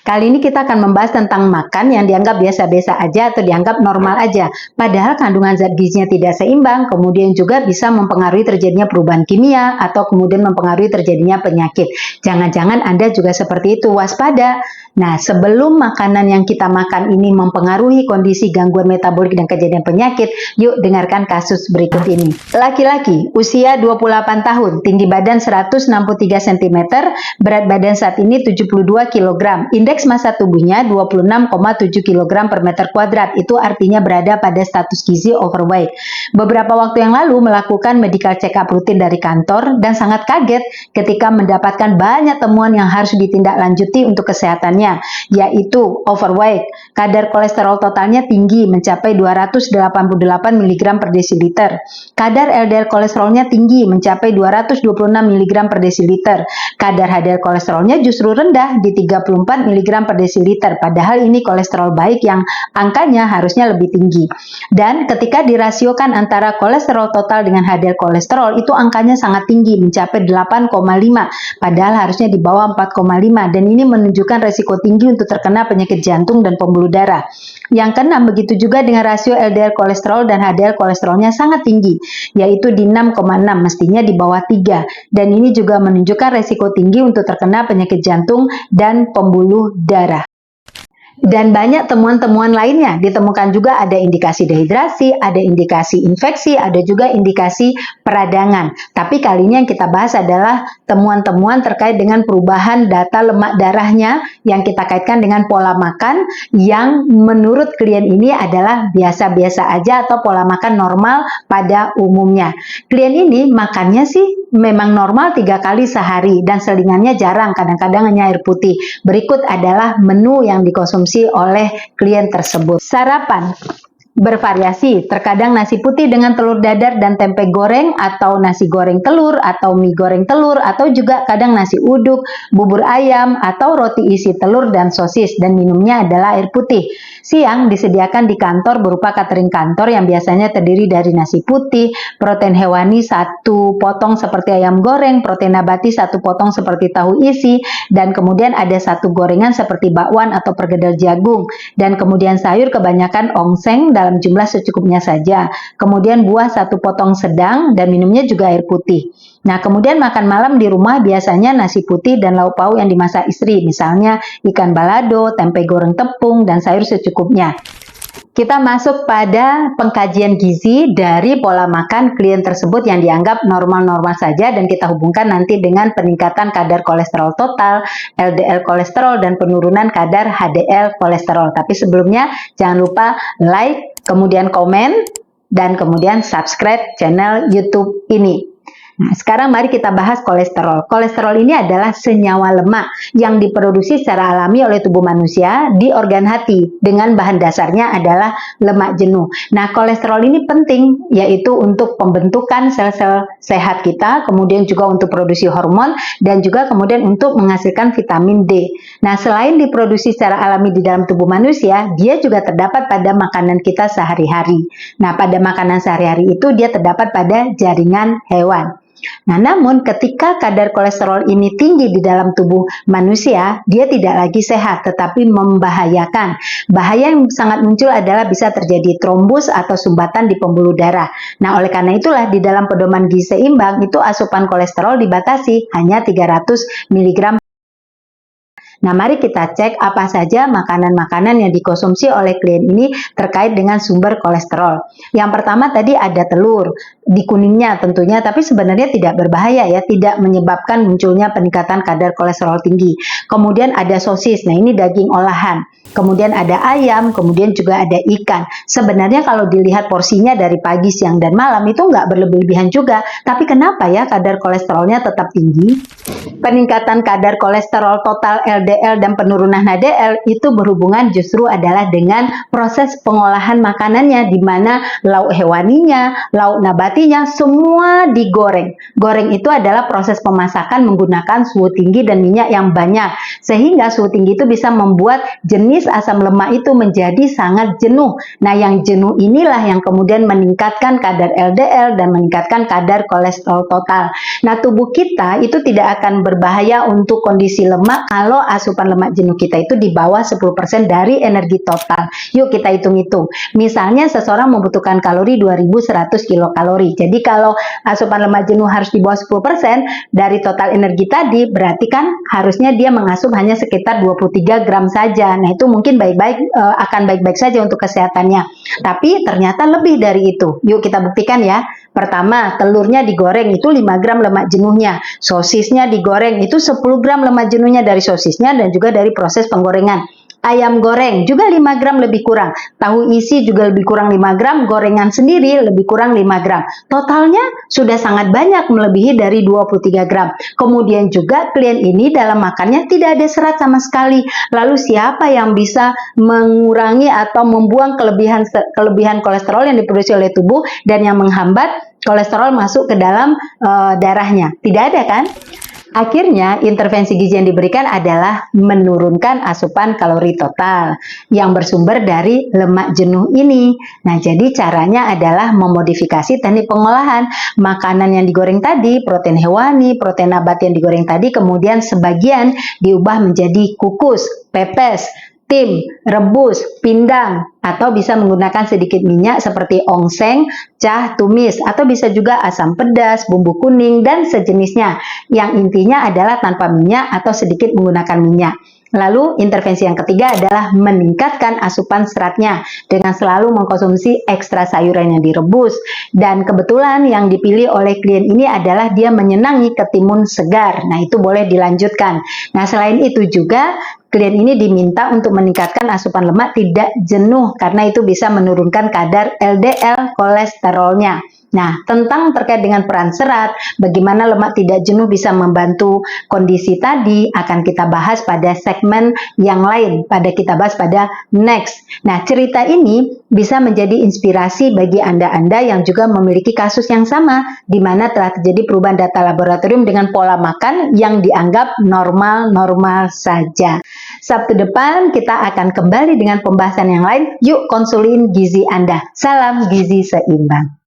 Kali ini kita akan membahas tentang makan yang dianggap biasa-biasa aja atau dianggap normal aja. Padahal kandungan zat gizinya tidak seimbang, kemudian juga bisa mempengaruhi terjadinya perubahan kimia atau kemudian mempengaruhi terjadinya penyakit. Jangan-jangan Anda juga seperti itu, waspada. Nah, sebelum makanan yang kita makan ini mempengaruhi kondisi gangguan metabolik dan kejadian penyakit, yuk dengarkan kasus berikut ini. Laki-laki, usia 28 tahun, tinggi badan 163 cm, berat badan saat ini 72 kg, indeks massa tubuhnya 26,7 kg per meter kuadrat, itu artinya berada pada status gizi overweight. Beberapa waktu yang lalu melakukan medical check up rutin dari kantor dan sangat kaget ketika mendapatkan banyak temuan yang harus ditindaklanjuti untuk kesehatannya, yaitu overweight, kadar kolesterol totalnya tinggi mencapai 288 mg per desiliter, kadar LDL kolesterolnya tinggi mencapai 226 mg per desiliter, kadar HDL kolesterolnya justru rendah di 34 mg per desiliter, padahal ini kolesterol baik yang angkanya harusnya lebih tinggi. Dan ketika dirasiokan antara kolesterol total dengan HDL kolesterol, itu angkanya sangat tinggi mencapai 8,5, padahal harusnya di bawah 4,5, dan ini menunjukkan resiko tinggi untuk terkena penyakit jantung dan pembuluh darah. Yang keenam, begitu juga dengan rasio LDL kolesterol dan HDL kolesterolnya sangat tinggi, yaitu di 6,6, mestinya di bawah 3, dan ini juga menunjukkan resiko tinggi untuk terkena penyakit jantung dan pembuluh darah. Dan banyak temuan-temuan lainnya, ditemukan juga ada indikasi dehidrasi, ada indikasi infeksi, ada juga indikasi peradangan. Tapi kali ini yang kita bahas adalah temuan-temuan terkait dengan perubahan data lemak darahnya yang kita kaitkan dengan pola makan yang menurut klien ini adalah biasa-biasa aja atau pola makan normal pada umumnya. Klien ini makannya sih memang normal 3 kali sehari dan selingannya jarang, kadang-kadang hanya air putih. Berikut adalah menu yang dikonsumsi oleh klien tersebut. Sarapan bervariasi, terkadang nasi putih dengan telur dadar dan tempe goreng, atau nasi goreng telur, atau mie goreng telur, atau juga kadang nasi uduk, bubur ayam, atau roti isi telur dan sosis, dan minumnya adalah air putih. Siang disediakan di kantor berupa catering kantor yang biasanya terdiri dari nasi putih, protein hewani 1 potong seperti ayam goreng, protein nabati 1 potong seperti tahu isi, dan kemudian ada 1 gorengan seperti bakwan atau perkedel jagung, dan kemudian sayur kebanyakan ongseng dalam jumlah secukupnya saja. Kemudian buah 1 potong sedang dan minumnya juga air putih. Nah, kemudian makan malam di rumah biasanya nasi putih dan lauk pauk yang dimasak istri, misalnya ikan balado, tempe goreng tepung, dan sayur secukupnya. Kita masuk pada pengkajian gizi dari pola makan klien tersebut yang dianggap normal-normal saja, dan kita hubungkan nanti dengan peningkatan kadar kolesterol total, LDL kolesterol, dan penurunan kadar HDL kolesterol. Tapi sebelumnya jangan lupa like, kemudian komen, dan kemudian subscribe channel YouTube ini. Nah, sekarang mari kita bahas kolesterol. Kolesterol ini adalah senyawa lemak yang diproduksi secara alami oleh tubuh manusia di organ hati dengan bahan dasarnya adalah lemak jenuh. Nah, kolesterol ini penting yaitu untuk pembentukan sel-sel sehat kita, kemudian juga untuk produksi hormon, dan juga kemudian untuk menghasilkan vitamin D. Nah, selain diproduksi secara alami di dalam tubuh manusia, dia juga terdapat pada makanan kita sehari-hari. Nah, pada makanan sehari-hari itu dia terdapat pada jaringan hewan. Nah, namun ketika kadar kolesterol ini tinggi di dalam tubuh manusia, dia tidak lagi sehat, tetapi membahayakan. Bahaya yang sangat muncul adalah bisa terjadi trombus atau sumbatan di pembuluh darah. Nah, oleh karena itulah di dalam pedoman gizi seimbang itu asupan kolesterol dibatasi hanya 300 mg. Nah, mari kita cek apa saja makanan-makanan yang dikonsumsi oleh klien ini terkait dengan sumber kolesterol. Yang pertama tadi ada telur, di kuningnya tentunya, tapi sebenarnya tidak berbahaya ya, tidak menyebabkan munculnya peningkatan kadar kolesterol tinggi. Kemudian ada sosis, nah ini daging olahan. Kemudian ada ayam, kemudian juga ada ikan. Sebenarnya kalau dilihat porsinya dari pagi, siang, dan malam itu nggak berlebihan juga. Tapi kenapa ya kadar kolesterolnya tetap tinggi? Peningkatan kadar kolesterol total LDL dan penurunan HDL itu berhubungan justru adalah dengan proses pengolahan makanannya, di mana lauk hewaninya, lauk nabatinya semua digoreng. Goreng itu adalah proses pemasakan menggunakan suhu tinggi dan minyak yang banyak, sehingga suhu tinggi itu bisa membuat jenis asam lemak itu menjadi sangat jenuh. Nah, yang jenuh inilah yang kemudian meningkatkan kadar LDL dan meningkatkan kadar kolesterol total. Nah, tubuh kita itu tidak akan berbahaya untuk kondisi lemak kalau asupan lemak jenuh kita itu di bawah 10% dari energi total. Yuk kita hitung-hitung. Misalnya seseorang membutuhkan kalori 2100 kilokalori. Jadi kalau asupan lemak jenuh harus di bawah 10% dari total energi tadi, berarti kan harusnya dia mengasup hanya sekitar 23 gram saja. Nah, itu mungkin akan baik-baik saja untuk kesehatannya. Tapi ternyata lebih dari itu. Yuk kita buktikan ya. Pertama, telurnya digoreng itu 5 gram lemak jenuhnya. Sosisnya digoreng itu 10 gram lemak jenuhnya dari sosisnya dan juga dari proses penggorengan. Ayam goreng juga 5 gram lebih kurang. Tahu isi juga lebih kurang 5 gram. Gorengan sendiri lebih kurang 5 gram. Totalnya sudah sangat banyak, melebihi dari 23 gram. Kemudian juga klien ini dalam makannya tidak ada serat sama sekali. Lalu siapa yang bisa mengurangi atau membuang kelebihan kolesterol yang diproduksi oleh tubuh dan yang menghambat kolesterol masuk ke dalam darahnya? Tidak ada kan? Akhirnya, intervensi gizi yang diberikan adalah menurunkan asupan kalori total yang bersumber dari lemak jenuh ini. Nah, jadi caranya adalah memodifikasi teknik pengolahan makanan yang digoreng tadi, protein hewani, protein nabati yang digoreng tadi, kemudian sebagian diubah menjadi kukus, pepes, tim, rebus, pindang, atau bisa menggunakan sedikit minyak seperti ongseng, cah, tumis, atau bisa juga asam pedas, bumbu kuning, dan sejenisnya. Yang intinya adalah tanpa minyak atau sedikit menggunakan minyak. Lalu intervensi yang ketiga adalah meningkatkan asupan seratnya dengan selalu mengkonsumsi ekstra sayuran yang direbus. Dan kebetulan yang dipilih oleh klien ini adalah dia menyenangi ketimun segar. Nah, itu boleh dilanjutkan. Nah, selain itu juga klien ini diminta untuk meningkatkan asupan lemak tidak jenuh karena itu bisa menurunkan kadar LDL kolesterolnya. Nah, terkait dengan peran serat, bagaimana lemak tidak jenuh bisa membantu kondisi tadi, akan kita bahas pada segmen yang lain, kita bahas pada next. Nah, cerita ini bisa menjadi inspirasi bagi Anda-Anda yang juga memiliki kasus yang sama, di mana telah terjadi perubahan data laboratorium dengan pola makan yang dianggap normal-normal saja. Sabtu depan kita akan kembali dengan pembahasan yang lain. Yuk konsulin gizi Anda. Salam gizi seimbang.